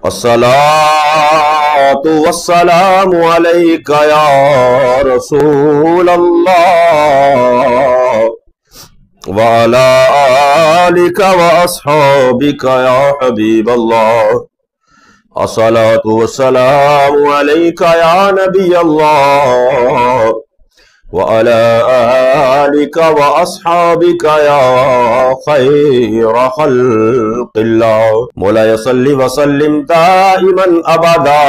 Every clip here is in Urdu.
الصلاۃ والسلام علیک یا رسول اللہ وعلی آلک واصحابک یا حبیب اللہ الصلاۃ والسلام علیک یا نبی اللہ وعلی آلک واصحابک یا خیر خلق اللہ مولاي صل وسلم دائما ابدا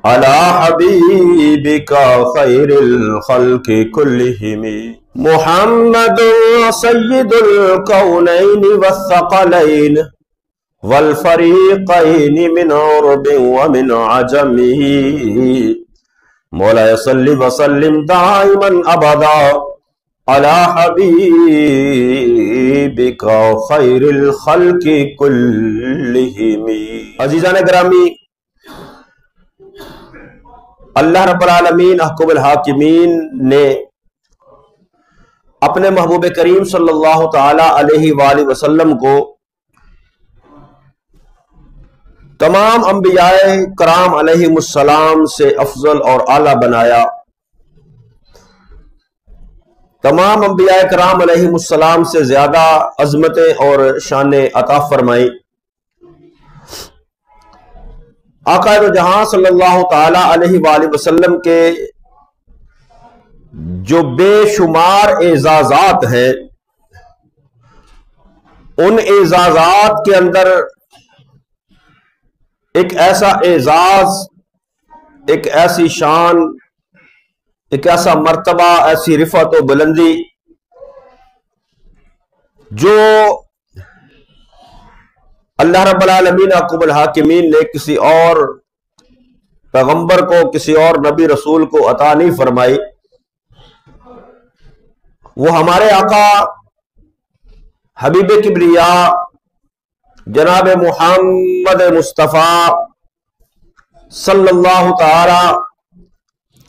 علی حبیبک خیر الخلق کلہم محمد سید الکونین والثقلین والفریقین من عرب ومن عجم مولاي صل وسلم دائما ابدا علی حبیبک خیر الخلق کلہم۔ عزیزان گرامی، اللہ رب العالمین احکم الحاکمین نے اپنے محبوب کریم صلی اللہ تعالی علیہ وآلہ وسلم کو تمام انبیاء کرام علیہم السلام سے افضل اور اعلیٰ بنایا، تمام انبیاء کرام علیہم السلام سے زیادہ عظمتیں اور شانیں عطا فرمائی۔ آقا دو جہاں صلی اللہ تعالی علیہ وآلہ وسلم کے جو بے شمار اعزازات ہیں، ان اعزازات کے اندر ایک ایسا اعزاز، ایک ایسی شان، ایک ایسا مرتبہ، ایسی رفعت و بلندی جو اللہ رب العالمین احکم الحاکمین نے کسی اور پیغمبر کو، کسی اور نبی رسول کو عطا نہیں فرمائی، وہ ہمارے آقا حبیب کبریاء جناب محمد مصطفیٰ صلی اللہ تعالی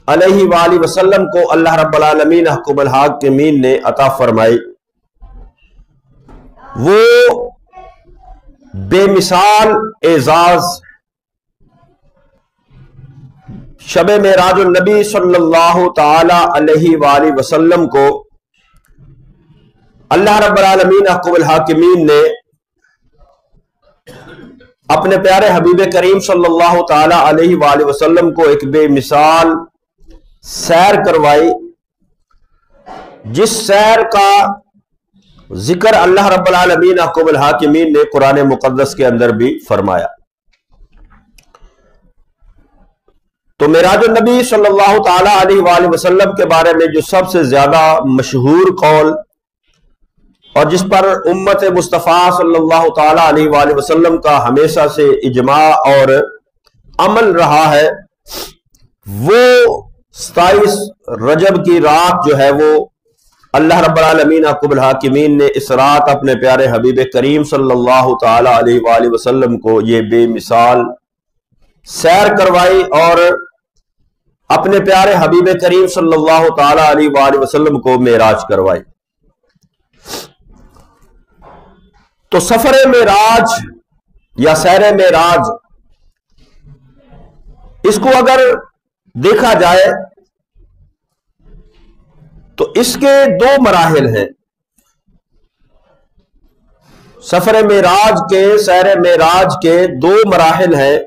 علیہ وآلہ وسلم کو اللہ رب العالمین احکم الحاکمین نے عطا فرمائی۔ وہ بے مثال اعزاز شب معراج النبی صلی اللہ تعالی علیہ وآلہ وسلم کو اللہ رب العالمین احکم الحاکمین نے اپنے پیارے حبیب کریم صلی اللہ تعالی علیہ وآلہ وسلم کو ایک بے مثال سیر کروائی، جس سیر کا ذکر اللہ رب العالمین احکم الحاکمین نے قرآن مقدس کے اندر بھی فرمایا۔ تو معراج النبی صلی اللہ تعالی علیہ وآلہ وسلم کے بارے میں جو سب سے زیادہ مشہور قول اور جس پر امت مصطفیٰ صلی اللہ تعالی علیہ وآلہ وسلم کا ہمیشہ سے اجماع اور عمل رہا ہے، وہ 27 رجب کی رات جو ہے وہ اللہ رب العالمین احکم الحاکمین نے اس رات اپنے پیارے حبیب کریم صلی اللہ تعالی علیہ وآلہ وسلم کو یہ بے مثال سیر کروائی اور اپنے پیارے حبیب کریم صلی اللہ تعالی علیہ وآلہ وسلم کو معراج کروائی۔ تو سفر معراج یا سیر معراج، اس کو اگر دیکھا جائے تو اس کے دو مراحل ہیں۔ سفر معراج کے، سیر معراج کے دو مراحل ہیں۔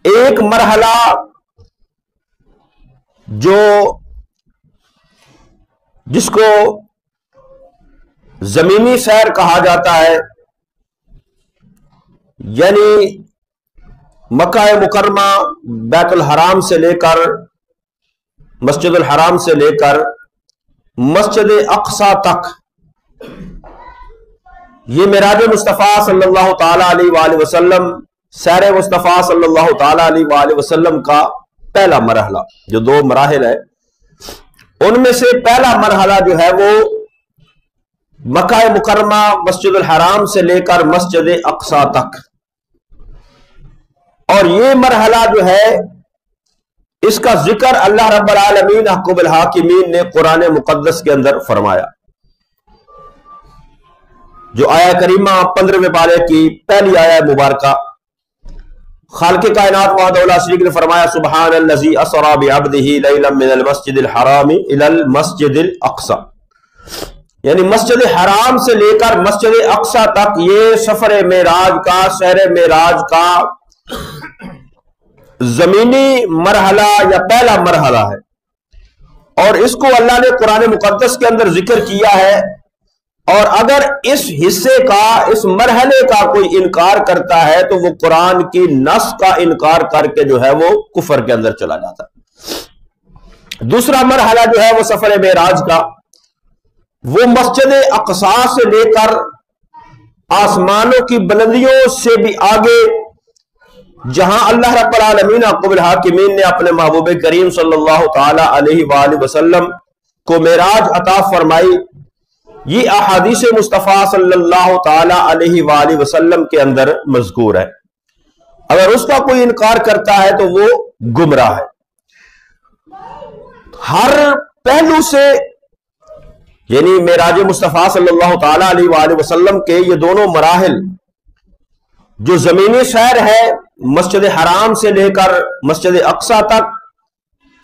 ایک مرحلہ جس کو زمینی سیر کہا جاتا ہے، یعنی مکہ مکرمہ بیت الحرام سے لے کر، مسجد الحرام سے لے کر مسجد اقصی تک، یہ معراج مصطفیٰ صلی اللہ تعالی علیہ وآلہ وسلم، سیر مصطفیٰ صلی اللہ تعالی علیہ وآلہ وسلم کا پہلا مرحلہ، جو دو مراحل ہے ان میں سے پہلا مرحلہ جو ہے وہ مکہ مکرمہ مسجد الحرام سے لے کر مسجد اقصی تک، اور یہ مرحلہ جو ہے اس کا ذکر اللہ رب العالمین احکم الحاکمین نے قرآن مقدس کے اندر فرمایا۔ جو آیا کریمہ 15ویں پارے کی پہلی آیا مبارکہ، خالق کائنات وحدہ لا شریک نے فرمایا سبحان الذی اسری بعبدہ لیلا من المسجد الحرام الی المسجد الاقصی، یعنی مسجد حرام سے لے کر مسجد اقصی تک یہ سفر معراج کا، سیر معراج کا زمینی مرحلہ یا پہلا مرحلہ ہے، اور اس کو اللہ نے قرآن مقدس کے اندر ذکر کیا ہے، اور اگر اس حصے کا، اس مرحلے کا کوئی انکار کرتا ہے تو وہ قرآن کی نص کا انکار کر کے جو ہے وہ کفر کے اندر چلا جاتا ہے۔ دوسرا مرحلہ جو ہے وہ سفر معراج کا، وہ مسجد اقصی سے لے کر آسمانوں کی بلندیوں سے بھی آگے، جہاں اللہ رب العالمین عقب الحاکمین نے اپنے محبوب کریم صلی اللہ تعالی علیہ وآلہ وسلم کو معراج عطا فرمائی، یہ احادیث مصطفیٰ صلی اللہ تعالی علیہ وآلہ وسلم کے اندر مذکور ہے۔ اگر اس کا کوئی انکار کرتا ہے تو وہ گمراہ ہے۔ ہر پہلو سے، یعنی معراج مصطفیٰ صلی اللہ تعالی علیہ وآلہ وسلم کے یہ دونوں مراحل، جو زمینی سیر ہے مسجد حرام سے لے کر مسجد اقصی تک،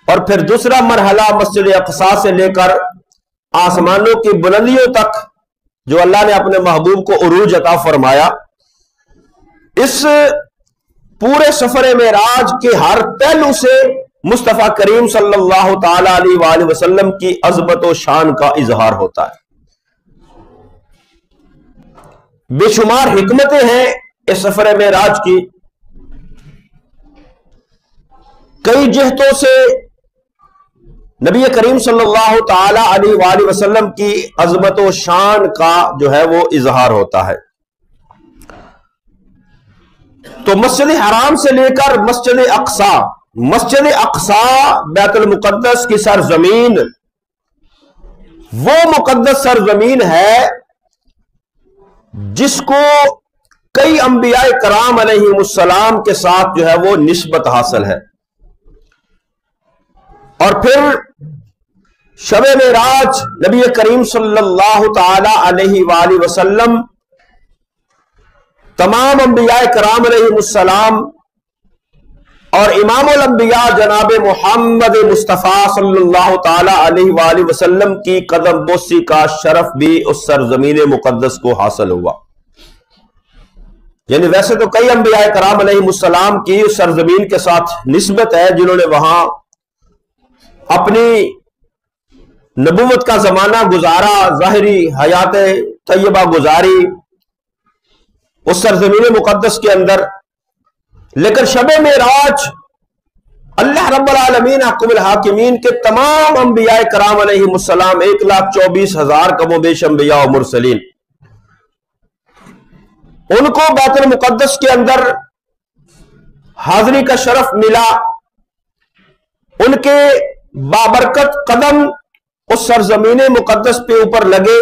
اور پھر دوسرا مرحلہ مسجد اقصی سے لے کر آسمانوں کی بلندیوں تک جو اللہ نے اپنے محبوب کو عروج عطا فرمایا، اس پورے سفر معراج کے ہر پہلو سے مصطفیٰ کریم صلی اللہ تعالی علیہ وآلہ وسلم کی عظمت و شان کا اظہار ہوتا ہے۔ بے شمار حکمتیں ہیں اس سفر معراج کی، کئی جہتوں سے نبی کریم صلی اللہ تعالی علیہ وآلہ وسلم کی عظمت و شان کا جو ہے وہ اظہار ہوتا ہے۔ تو مسجد حرام سے لے کر مسجد اقصی، مسجد اقصی بیت المقدس کی سرزمین، وہ مقدس سرزمین ہے جس کو کئی انبیاء کرام علیہ السلام کے ساتھ جو ہے وہ نسبت حاصل ہے، اور پھر شب معراج نبی کریم صلی اللہ تعالی علیہ وآلہ وسلم، تمام انبیاء کرام علیہ السلام اور امام الانبیاء جناب محمد مصطفیٰ صلی اللہ تعالی علیہ وآلہ وسلم کی قدم بوسی کا شرف بھی اس سرزمین مقدس کو حاصل ہوا۔ یعنی ویسے تو کئی انبیاء کرام علیہ السلام کی اس سرزمین کے ساتھ نسبت ہے، جنہوں نے وہاں اپنی نبوت کا زمانہ گزارا، ظاہری حیات طیبہ گزاری اس سرزمین مقدس کے اندر، لیکن شب معراج اللہ رب العالمین عقب الحاکمین کے تمام انبیاء کرام علیہ السلام 1,24,000 کم و بیش انبیاء و مرسلین، ان کو بیت المقدس کے اندر حاضری کا شرف ملا، ان کے بابرکت قدم اس سرزمین مقدس پہ اوپر لگے،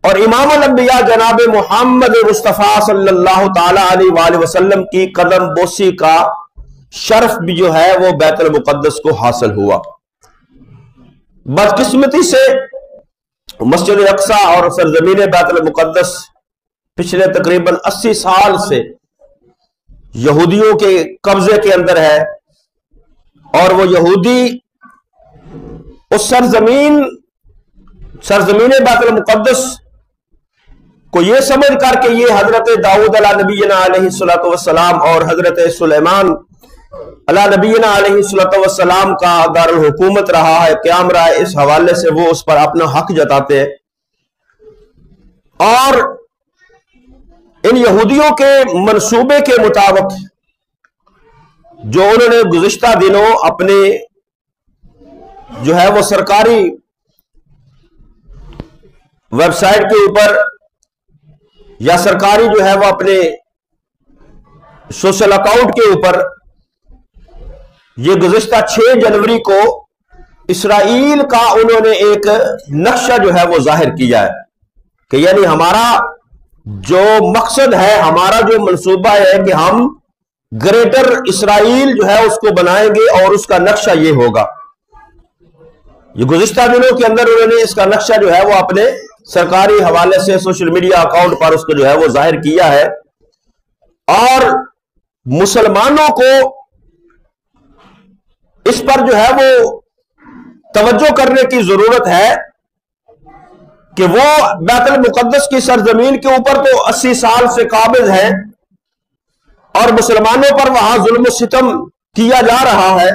اور امام الانبیاء جناب محمد مصطفیٰ صلی اللہ تعالی علیہ وآلہ وسلم کی قدم بوسی کا شرف بھی جو ہے وہ بیت المقدس کو حاصل ہوا۔ بدقسمتی سے مسجد اقصی اور سرزمین بیت المقدس پچھلے تقریباً 80 سال سے یہودیوں کے قبضے کے اندر ہے، اور وہ یہودی اس سرزمین بیت المقدس کو یہ سمجھ کر کہ یہ حضرت داؤد علیہ نبینا علیہ الصلوۃ والسلام اور حضرت سلیمان علیہ نبینا علیہ الصلوۃ والسلام کا دارالحکومت رہا ہے، قیام رہا ہے، اس حوالے سے وہ اس پر اپنا حق جتاتے ہیں، اور ان یہودیوں کے منصوبے کے مطابق جو انہوں نے گزشتہ دنوں اپنے جو ہے وہ سرکاری ویب سائٹ کے اوپر یا سرکاری جو ہے وہ اپنے سوشل اکاؤنٹ کے اوپر یہ گزشتہ 6 جنوری کو اسرائیل کا انہوں نے ایک نقشہ جو ہے وہ ظاہر کیا ہے کہ یعنی ہمارا جو مقصد ہے، ہمارا جو منصوبہ ہے کہ ہم گریٹر اسرائیل جو ہے اس کو بنائیں گے اور اس کا نقشہ یہ ہوگا۔ یہ گزشتہ دنوں کے اندر انہوں نے اس کا نقشہ جو ہے وہ اپنے سرکاری حوالے سے سوشل میڈیا اکاؤنٹ پر اس کو جو ہے وہ ظاہر کیا ہے، اور مسلمانوں کو اس پر جو ہے وہ توجہ کرنے کی ضرورت ہے کہ وہ بیت المقدس کی سرزمین کے اوپر تو 80 سال سے قابض ہیں، اور مسلمانوں پر وہاں ظلم و ستم کیا جا رہا ہے،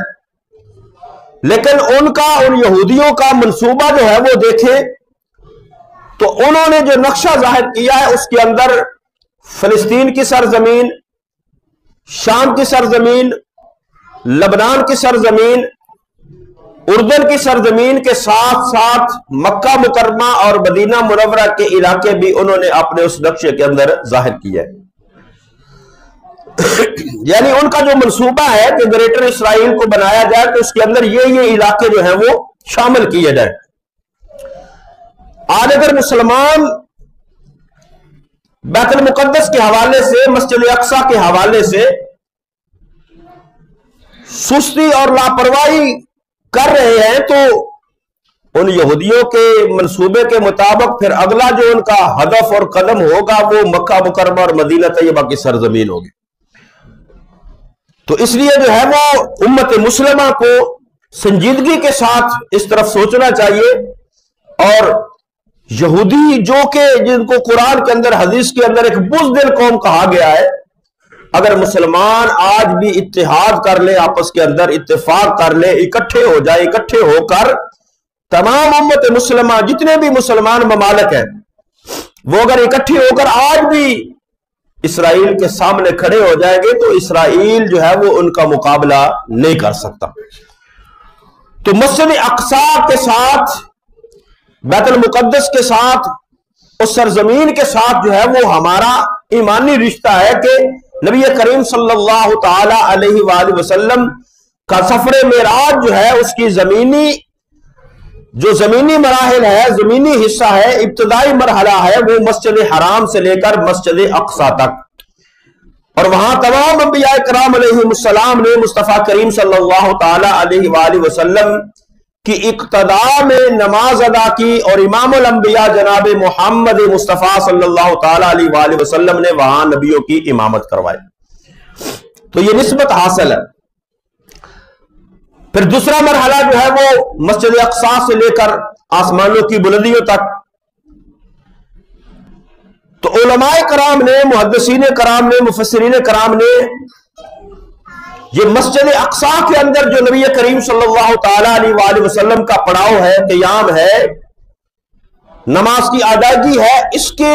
لیکن ان یہودیوں کا منصوبہ جو ہے وہ دیکھیں تو انہوں نے جو نقشہ ظاہر کیا ہے اس کے اندر فلسطین کی سرزمین، شام کی سرزمین، لبنان کی سرزمین، اردن کی سرزمین کے ساتھ ساتھ مکہ مکرمہ اور مدینہ منورہ کے علاقے بھی انہوں نے اپنے اس نقشے کے اندر ظاہر کیا ہے۔ یعنی ان کا جو منصوبہ ہے کہ گریٹر اسرائیل کو بنایا جائے تو اس کے اندر یہ علاقے جو ہیں وہ شامل کیے جائیں۔ آج اگر مسلمان بیت المقدس کے حوالے سے، مسجد اقصی کے حوالے سے سستی اور لاپرواہی کر رہے ہیں تو ان یہودیوں کے منصوبے کے مطابق پھر اگلا جو ان کا ہدف اور قدم ہوگا وہ مکہ مکرمہ اور مدینہ طیبہ کی سرزمین ہوگی۔ تو اس لیے جو ہے وہ امت مسلمہ کو سنجیدگی کے ساتھ اس طرف سوچنا چاہیے، اور یہودی جو کہ جن کو قرآن کے اندر حدیث کے اندر ایک بزدل قوم کہا گیا ہے، اگر مسلمان آج بھی اتحاد کر لے، آپس کے اندر اتفاق کر لے، اکٹھے ہو جائے، اکٹھے ہو کر تمام امت مسلمہ جتنے بھی مسلمان ممالک ہیں وہ اگر اکٹھے ہو کر آج بھی اسرائیل کے سامنے کھڑے ہو جائیں گے تو اسرائیل جو ہے وہ ان کا مقابلہ نہیں کر سکتا۔ تو مسجد اقصی کے ساتھ، بیت المقدس کے ساتھ، اس سرزمین کے ساتھ جو ہے وہ ہمارا ایمانی رشتہ ہے کہ نبی کریم صلی اللہ تعالی علیہ وآلہ وسلم کا سفر معراج جو ہے اس کی زمینی مراحل ہے، زمینی حصہ ہے، ابتدائی مرحلہ ہے وہ مسجد حرام سے لے کر مسجد اقصی تک، اور وہاں تمام انبیاء کرام علیہ السلام نے مصطفیٰ کریم صلی اللہ تعالی علیہ وآلہ وسلم کی اقتداء میں نماز ادا کی، اور امام الانبیاء جناب محمد مصطفیٰ صلی اللہ تعالی علیہ وآلہ وسلم نے وہاں نبیوں کی امامت کروائی۔ تو یہ نسبت حاصل ہے۔ پھر دوسرا مرحلہ جو ہے وہ مسجد اقصی سے لے کر آسمانوں کی بلندیوں تک۔ تو علماء کرام نے، محدثین کرام نے، مفسرین کرام نے یہ مسجد اقصی کے اندر جو نبی کریم صلی اللہ تعالی علیہ وآلہ وسلم کا پڑاؤ ہے، قیام ہے، نماز کی ادائیگی ہے، اس کے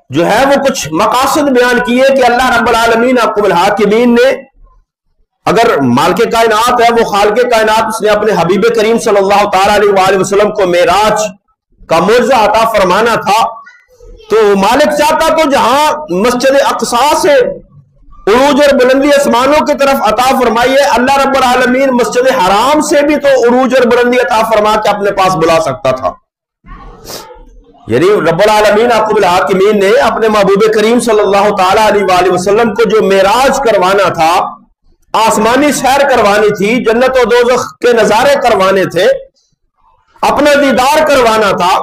جو ہے وہ کچھ مقاصد بیان کیے کہ اللہ رب العالمین حکم الحاکمین نے، اگر مالک کائنات ہے وہ خالق کائنات، اس نے اپنے حبیب کریم صلی اللہ تعالی علیہ وآلہ وسلم کو معراج کا معجزہ عطا فرمانا تھا، تو مالک چاہتا تو جہاں مسجد اقصی سے عروج اور بلندی آسمانوں کی طرف عطا فرمائیے، اللہ رب العالمین مسجد حرام سے بھی تو عروج اور بلندی عطا فرما کے اپنے پاس بلا سکتا تھا۔ یعنی رب العالمین حکم الحاکمین نے اپنے محبوب کریم صلی اللہ تعالی علیہ وآلہ وسلم کو جو معراج کروانا تھا، آسمانی سیر کروانی تھی، جنت و دوزخ کے نظارے کروانے تھے، اپنا دیدار کروانا تھا،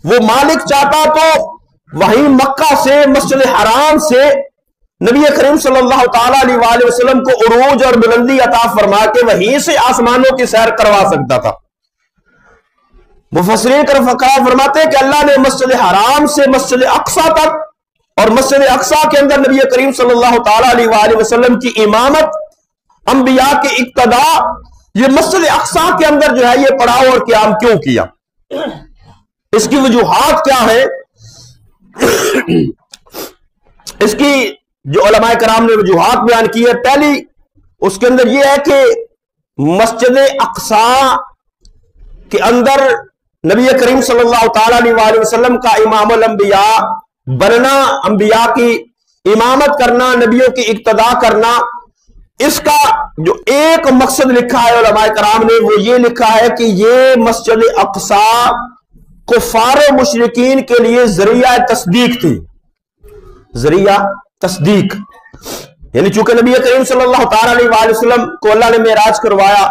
وہ مالک چاہتا تو وہیں مکہ سے، مسجد حرام سے نبی کریم صلی اللہ تعالی علیہ وآلہ وسلم کو عروج اور بلندی عطا فرما کے وہیں سے آسمانوں کی سیر کروا سکتا تھا۔ مفسرین فرماتے ہیں کہ اللہ نے مسجد حرام سے مسجد اقصی تک، اور مسجد اقصی کے اندر نبی کریم صلی اللہ تعالی علیہ وآلہ وسلم کی امامت، انبیاء کی اقتداء، یہ مسجد اقصی کے اندر جو ہے یہ پڑاؤ اور قیام کیوں کیا؟ اس کی وجوہات کیا ہے؟ اس کی جو علماء کرام نے وجوہات بیان کی ہے، پہلی اس کے اندر یہ ہے کہ مسجد اقصی کے اندر نبی کریم صلی اللہ تعالی علیہ وآلہ وسلم کا امام الانبیاء بننا، انبیاء کی امامت کرنا، نبیوں کی اقتداء کرنا، اس کا جو ایک مقصد لکھا ہے علماء کرام نے وہ یہ لکھا ہے کہ یہ مسجد اقصی کفار و مشرکین کے لیے ذریعہ تصدیق تھی، ذریعہ تصدیق۔ یعنی چونکہ نبی کریم صلی اللہ تعالی علیہ وآلہ وسلم کو اللہ نے معراج کروایا،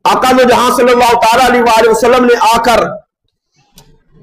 آقا دو جہاں صلی اللہ تعالی علیہ وآلہ وسلم نے آ کر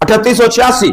3886।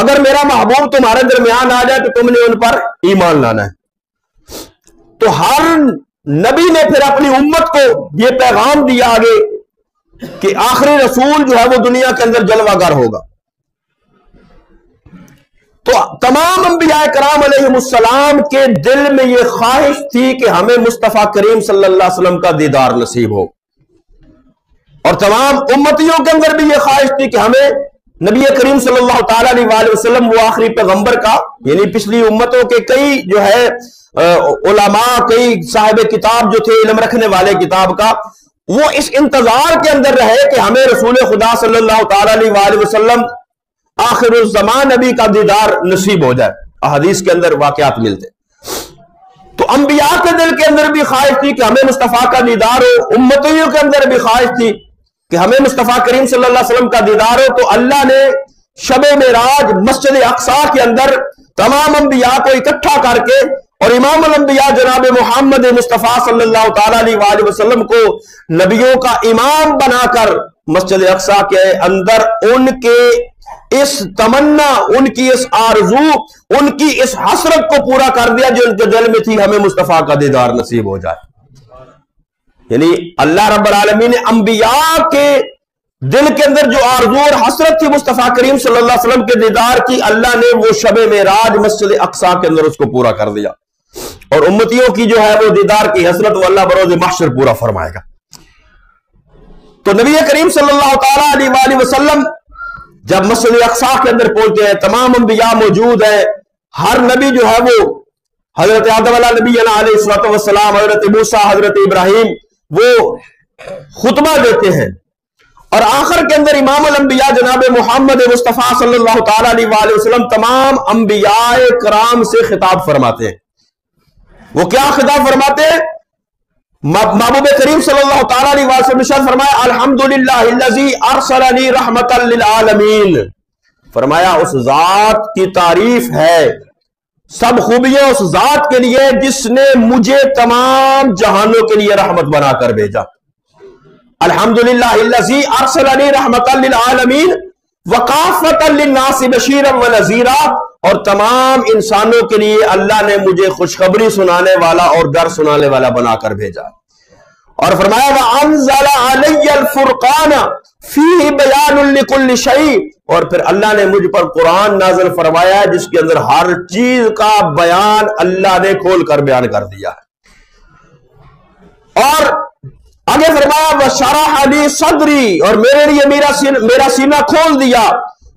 اگر میرا محبوب تمہارے درمیان آ جائے تو تم نے ان پر ایمان لانا ہے۔ تو ہر نبی نے پھر اپنی امت کو یہ پیغام دیا آگے کہ آخری رسول جو ہے وہ دنیا کے اندر جلوہ گر ہوگا۔ تو تمام انبیاء کرام علیہ السلام کے دل میں یہ خواہش تھی کہ ہمیں مصطفیٰ کریم صلی اللہ علیہ وسلم کا دیدار نصیب ہو، اور تمام امتیوں کے اندر بھی یہ خواہش تھی کہ ہمیں نبی کریم صلی اللہ تعالی علیہ وسلم وہ آخری پیغمبر کا، یعنی پچھلی امتوں کے کئی جو ہے علماء، کئی صاحب کتاب جو تھے، علم رکھنے والے کتاب کا، وہ اس انتظار کے اندر رہے کہ ہمیں رسول خدا صلی اللہ تعالی علیہ وسلم آخر الزمان نبی کا دیدار نصیب ہو جائے۔ احادیث کے اندر واقعات ملتے۔ تو انبیاء کے دل کے اندر بھی خواہش تھی کہ ہمیں مصطفیٰ کا دیدار ہو، امتیوں کے اندر بھی خواہش تھی کہ ہمیں مصطفیٰ کریم صلی اللہ علیہ وسلم کا دیدار ہو۔ تو اللہ نے شب معراج مسجد اقصی کے اندر تمام انبیاء کو اکٹھا کر کے اور امام الانبیاء جناب محمد مصطفیٰ صلی اللہ تعالی علیہ وسلم کو نبیوں کا امام بنا کر مسجد اقصی کے اندر ان کے اس تمنا، ان کی اس آرزو، ان کی اس حسرت کو پورا کر دیا جو ان کے دل میں تھی، ہمیں مصطفیٰ کا دیدار نصیب ہو جائے۔ یعنی اللہ رب العالمین نے انبیاء کے دل کے اندر جو آرزو اور حسرت تھی مصطفیٰ کریم صلی اللہ علیہ وسلم کے دیدار کی، اللہ نے وہ شب معراج مسجد اقصی کے اندر اس کو پورا کر دیا، اور امتیوں کی جو ہے وہ دیدار کی حسرت وہ اللہ بروز محشر پورا فرمائے گا۔ تو نبی کریم صلی اللہ تعالی علیہ وسلم جب مسجد اقصی کے اندر پہنچتے ہیں، تمام انبیاء موجود ہیں، ہر نبی جو ہے وہ حضرت آدم علیہ نبی علیہ السلام، حضرت موسیٰ، حضرت ابراہیم وہ خطبہ دیتے ہیں، اور آخر کے اندر امام الانبیاء جناب محمد مصطفیٰ صلی اللہ تعالی علیہ وسلم تمام انبیاء کرام سے خطاب فرماتے ہیں۔ وہ کیا خطاب فرماتے ہیں؟ محبوب کریم صلی اللہ تعالی علیہ وسلم نے فرمایا الحمدللہ الذی ارسلنی رحمتا للعالمین، فرمایا اس ذات کی تعریف ہے، سب خوبیاں اس ذات کے لیے جس نے مجھے تمام جہانوں کے لیے رحمت بنا کر بھیجا۔ الحمدللہ الذی ارسلنی رحمتا للعالمین وکافتا للناس بشیرا ونذیرا، اور تمام انسانوں کے لیے اللہ نے مجھے خوشخبری سنانے والا اور ڈر سنانے والا بنا کر بھیجا۔ اور فرمایا وَأَنزَلَ عَلَيَّ الْفُرْقَانَ فِيهِ بَيَانٌ لِكُلِّ شَيْءٍ، اور پھر اللہ نے مجھ پر قرآن نازل فرمایا جس کے اندر ہر چیز کا بیان اللہ نے کھول کر بیان کر دیا ہے۔ اور آگے فرمایا وَشَرَحَ لِي صَدْرِي، اور میرے لیے میرا سینہ کھول دیا،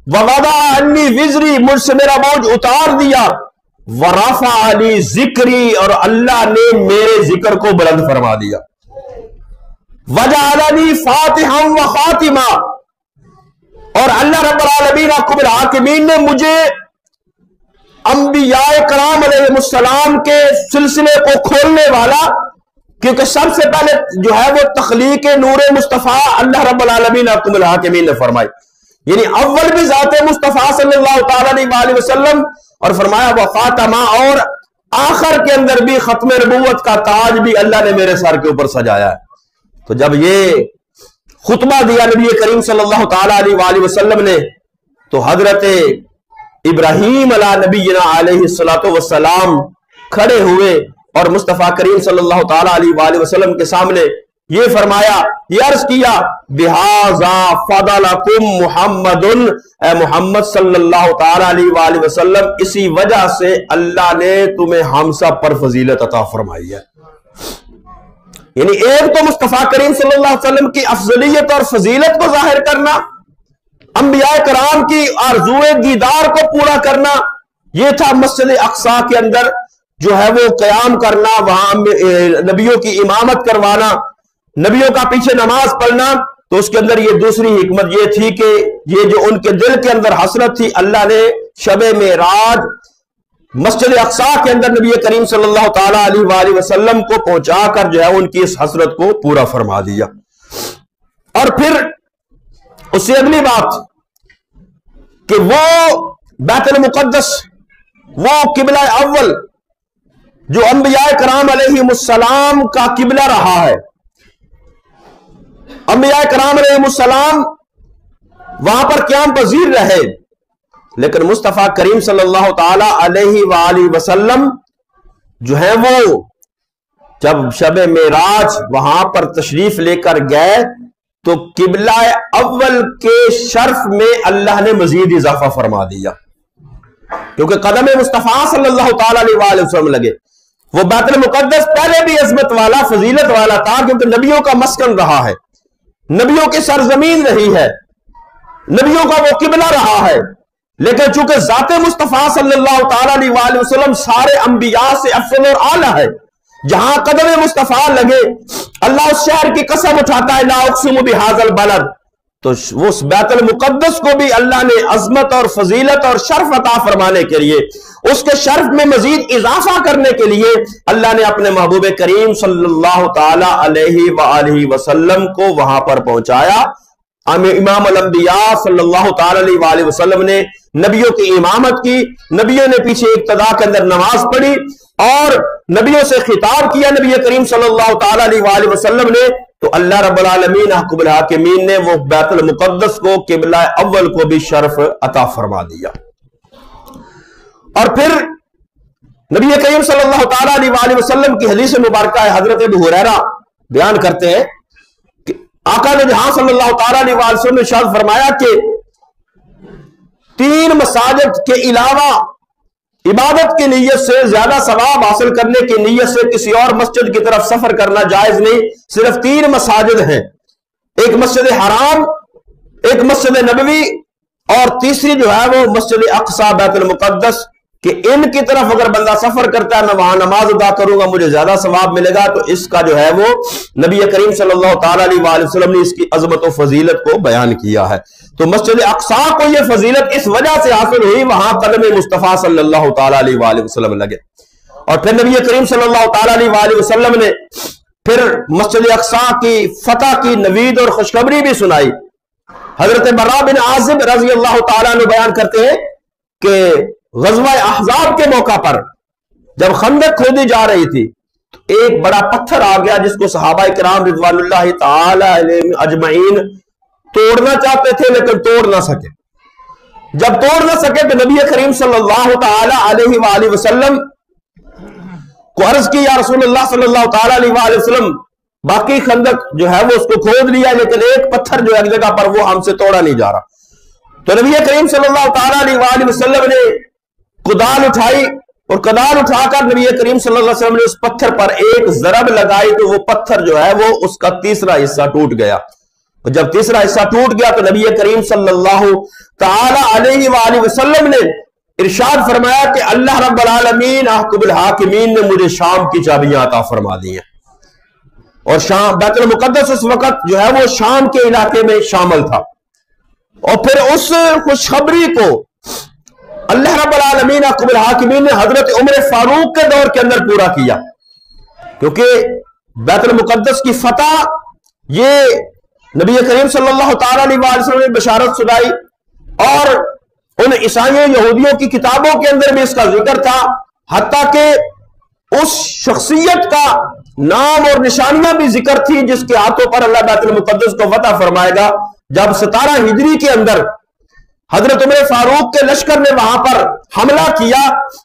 وَوَضَعَ عَنِّي وِزْرِي، مجھ سے میرا بوجھ اتار دیا، وَرَفَعَ لِي ذِكْرِي، اور اللہ نے میرے ذکر کو بلند فرما دیا، وَجَعَلَنِي فَاتِحًا وَخَاتِمًا، اور اللہ رب العالمین حکم الحاکمین نے مجھے انبیاء کرام علیہ السلام کے سلسلے کو کھولنے والا، کیونکہ سب سے پہلے جو ہے وہ تخلیق نور مصطفیٰ اللہ رب العالمین حکم الحاکمین نے فرمائی، یعنی اول بھی ذات مصطفیٰ صلی اللہ تعالی علیہ وسلم، اور فرمایا وخاتمہ، اور آخر کے اندر بھی ختم نبوت کا تاج بھی اللہ نے میرے سر کے اوپر سجایا ہے۔ تو جب یہ خطبہ دیا نبی کریم صلی اللہ تعالی علیہ وسلم نے، تو حضرت ابراہیم علیہ نبینا علیہ السلام کھڑے ہوئے اور مصطفیٰ کریم صلی اللہ تعالی علیہ وسلم کے سامنے یہ فرمایا، یہ عرض کیا بہذا فضلکم محمد، اے محمد صلی اللہ تعالی علیہ وسلم، اسی وجہ سے اللہ نے تمہیں ہم سب پر فضیلت عطا فرمائی ہے۔ یعنی ایک تو مصطفیٰ کریم صلی اللہ علیہ وسلم کی افضلیت اور فضیلت کو ظاہر کرنا، انبیاء کرام کی آرزوئے دیدار کو پورا کرنا، یہ تھا مسجد اقصی کے اندر جو ہے وہ قیام کرنا، وہاں نبیوں کی امامت کروانا، نبیوں کا پیچھے نماز پڑھنا۔ تو اس کے اندر یہ دوسری حکمت یہ تھی کہ یہ جو ان کے دل کے اندر حسرت تھی، اللہ نے شب معراج مسجد اقصی کے اندر نبی کریم صلی اللہ تعالی علیہ وسلم کو پہنچا کر جو ہے ان کی اس حسرت کو پورا فرما دیا۔ اور پھر اس سے اگلی بات کہ وہ بیت المقدس، وہ قبلہ اول جو انبیاء کرام علیہ السلام کا قبلہ رہا ہے، انبیاء کرام علیہ السلام وہاں پر قیام پذیر رہے، لیکن مصطفیٰ کریم صلی اللہ تعالی علیہ وآلہ وسلم جو ہے وہ جب شب معراج وہاں پر تشریف لے کر گئے تو قبلہ اول کے شرف میں اللہ نے مزید اضافہ فرما دیا، کیونکہ قدم مصطفیٰ صلی اللہ تعالی علیہ وآلہ وسلم لگے۔ وہ بیت المقدس پہلے بھی عظمت والا فضیلت والا تھا، کیونکہ نبیوں کا مسکن رہا ہے، نبیوں کی سرزمین رہی ہے، نبیوں کا وہ قبلہ رہا ہے، لیکن چونکہ ذات مصطفیٰ صلی اللہ تعالی علیہ وآلہ وسلم سارے انبیاء سے افضل اور اعلیٰ ہے، جہاں قدم مصطفیٰ لگے اللہ اس شہر کی قسم اٹھاتا ہے لا اقسم بہذا البلد، تو اس بیت المقدس کو بھی اللہ نے عظمت اور فضیلت اور شرف عطا فرمانے کے لیے، اس کے شرف میں مزید اضافہ کرنے کے لیے اللہ نے اپنے محبوب کریم صلی اللہ تعالی علیہ وآلہ وسلم کو وہاں پر پہنچایا۔ امام الانبیاء صلی اللہ تعالی علیہ وآلہ وسلم نے نبیوں کی امامت کی، نبیوں نے پیچھے اقتداء کے اندر نماز پڑھی اور نبیوں سے خطاب کیا نبی کریم صلی اللہ تعالی علیہ وآلہ وسلم نے، تو اللہ رب العالمین حکم الحاکمین نے وہ بیت المقدس کو قبلہ اول کو بھی شرف عطا فرما دیا۔ اور پھر نبی کریم صلی اللہ تعالی علیہ وآلہ وسلم کی حدیث مبارکہ حضرت ابو ہریرہ بیان کرتے ہیں کہ آقا نے جہاں صلی اللہ تعالی علیہ وآلہ وسلم نے ارشاد فرمایا کہ 3 مساجد کے علاوہ عبادت کی نیت سے زیادہ ثواب حاصل کرنے کی نیت سے کسی اور مسجد کی طرف سفر کرنا جائز نہیں، صرف 3 مساجد ہیں، ایک مسجد حرام، ایک مسجد نبوی، اور تیسری جو ہے وہ مسجد اقصی بیت المقدس، کہ ان کی طرف اگر بندہ سفر کرتا ہے میں وہاں نماز ادا کروں گا مجھے زیادہ ثواب ملے گا۔ تو اس کا جو ہے وہ نبی کریم صلی اللہ تعالی علیہ وآلہ وسلم نے اس کی عظمت و فضیلت کو بیان کیا ہے۔ تو مسجد اقصی کو یہ فضیلت اس وجہ سے حاصل ہوئی وہاں قدم مصطفیٰ صلی اللہ تعالی علیہ وآلہ وسلم لگے، اور پھر نبی کریم صلی اللہ تعالی علیہ وآلہ وسلم نے پھر مسجد اقصی کی فتح کی نوید اور خوشخبری بھی سنائی۔ حضرت براء بن عازب رضی اللہ تعالیٰ عنہ بیان کرتے ہیں کہ غزوہ احزاب کے موقع پر جب خندق کھودی جا رہی تھی تو ایک بڑا پتھر آ گیا جس کو صحابہ کرام رضوان اللہ تعالی علیہم اجمعین توڑنا چاہتے تھے لیکن توڑ نہ سکے۔ جب توڑ نہ سکے تو نبی کریم صلی اللہ تعالی علیہ وآلہ وسلم کو عرض کی یا رسول اللہ صلی اللہ تعالی علیہ وآلہ وسلم باقی خندق جو ہے وہ اس کو کھود لیا لیکن ایک پتھر جو ایک جگہ پر وہ ہم سے توڑا نہیں جا رہا۔ تو نبی کریم صلی اللہ تعالی علیہ وآلہ وسلم نے کدال اٹھائی اور کدال اٹھا کر نبی کریم صلی اللہ علیہ وسلم نے اس پتھر پر ایک ضرب لگائی تو وہ پتھر جو ہے وہ اس کا تیسرا حصہ ٹوٹ گیا۔ اور جب تیسرا حصہ ٹوٹ گیا تو نبی کریم صلی اللہ تعالی علیہ وآلہ وسلم نے ارشاد فرمایا کہ اللہ رب العالمین احکم الحاکمین نے مجھے شام کی چابیاں عطا فرما دی ہیں، اور شام بیت المقدس اس وقت جو ہے وہ شام کے علاقے میں شامل تھا۔ اور پھر اس خوشخبری کو اللہ رب العالمین احکم الحاکمین نے حضرت عمر فاروق کے دور کے اندر پورا کیا، کیونکہ بیت المقدس کی فتح یہ نبی کریم صلی اللہ تعالی علیہ وآلہ وسلم نے بشارت سنائی، اور ان عیسائیوں یہودیوں کی کتابوں کے اندر بھی اس کا ذکر تھا، حتیٰ کہ اس شخصیت کا نام اور نشانیاں بھی ذکر تھی جس کے ہاتھوں پر اللہ بیت المقدس کو فتح فرمائے گا۔ جب 17 ہجری کے اندر حضرت عمر فاروق کے لشکر نے وہاں پر حملہ کیا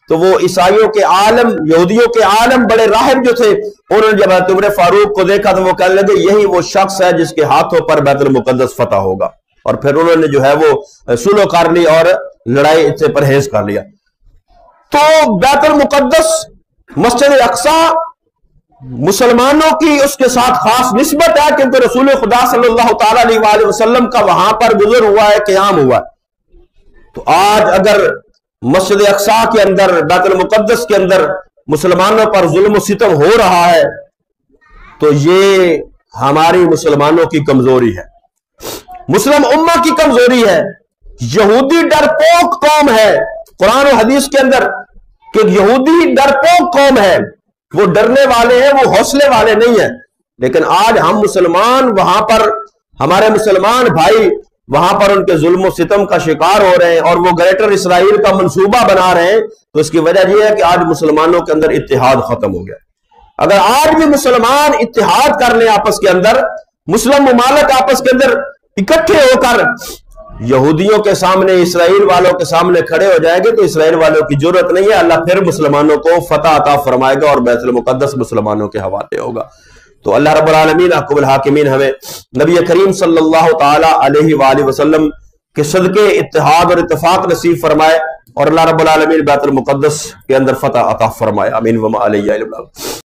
تو وہ عیسائیوں کے عالم یہودیوں کے عالم بڑے راہب جو تھے انہوں نے جب حضرت عمر فاروق کو دیکھا تو وہ کہنے لگے یہی وہ شخص ہے جس کے ہاتھوں پر بیت المقدس فتح ہوگا، اور پھر انہوں نے جو ہے وہ صلح کر لی اور لڑائی سے پرہیز کر لیا۔ تو بیت المقدس مسجد اقصی مسلمانوں کی اس کے ساتھ خاص نسبت ہے، کیونکہ رسول خدا صلی اللہ تعالی علیہ وآلہ وسلم کا وہاں پر گزر ہوا ہے، قیام ہوا ہے۔ تو آج اگر مسجد اقصی کے اندر بیت المقدس کے اندر مسلمانوں پر ظلم و ستم ہو رہا ہے تو یہ ہماری مسلمانوں کی کمزوری ہے، مسلم امہ کی کمزوری ہے۔ یہودی ڈرپوک قوم ہے، قرآن و حدیث کے اندر کہ یہودی ڈرپوک قوم ہے، وہ ڈرنے والے ہیں، وہ حوصلے والے نہیں ہیں، لیکن آج ہم مسلمان وہاں پر ہمارے مسلمان بھائی وہاں پر ان کے ظلم و ستم کا شکار ہو رہے ہیں اور وہ گریٹر اسرائیل کا منصوبہ بنا رہے ہیں۔ تو اس کی وجہ یہ ہے کہ آج مسلمانوں کے اندر اتحاد ختم ہو گیا۔ اگر آج بھی مسلمان اتحاد کر لیں آپس کے اندر، مسلم ممالک آپس کے اندر اکٹھے ہو کر یہودیوں کے سامنے، اسرائیل والوں کے سامنے کھڑے ہو جائیں گے تو اسرائیل والوں کی ضرورت نہیں ہے، اللہ پھر مسلمانوں کو فتح عطا فرمائے گا اور بیت المقدس مسلمانوں کے حوالے ہوگا۔ تو اللہ رب العالمین احکم الحاکمین ہمیں نبی کریم صلی اللہ تعالی علیہ وآلہ وسلم کے صدقے اتحاد اور اتفاق نصیب فرمائے، اور اللہ رب العالمین بیت المقدس کے اندر فتح عطا فرمائے، آمین وما علیہ البلاغ۔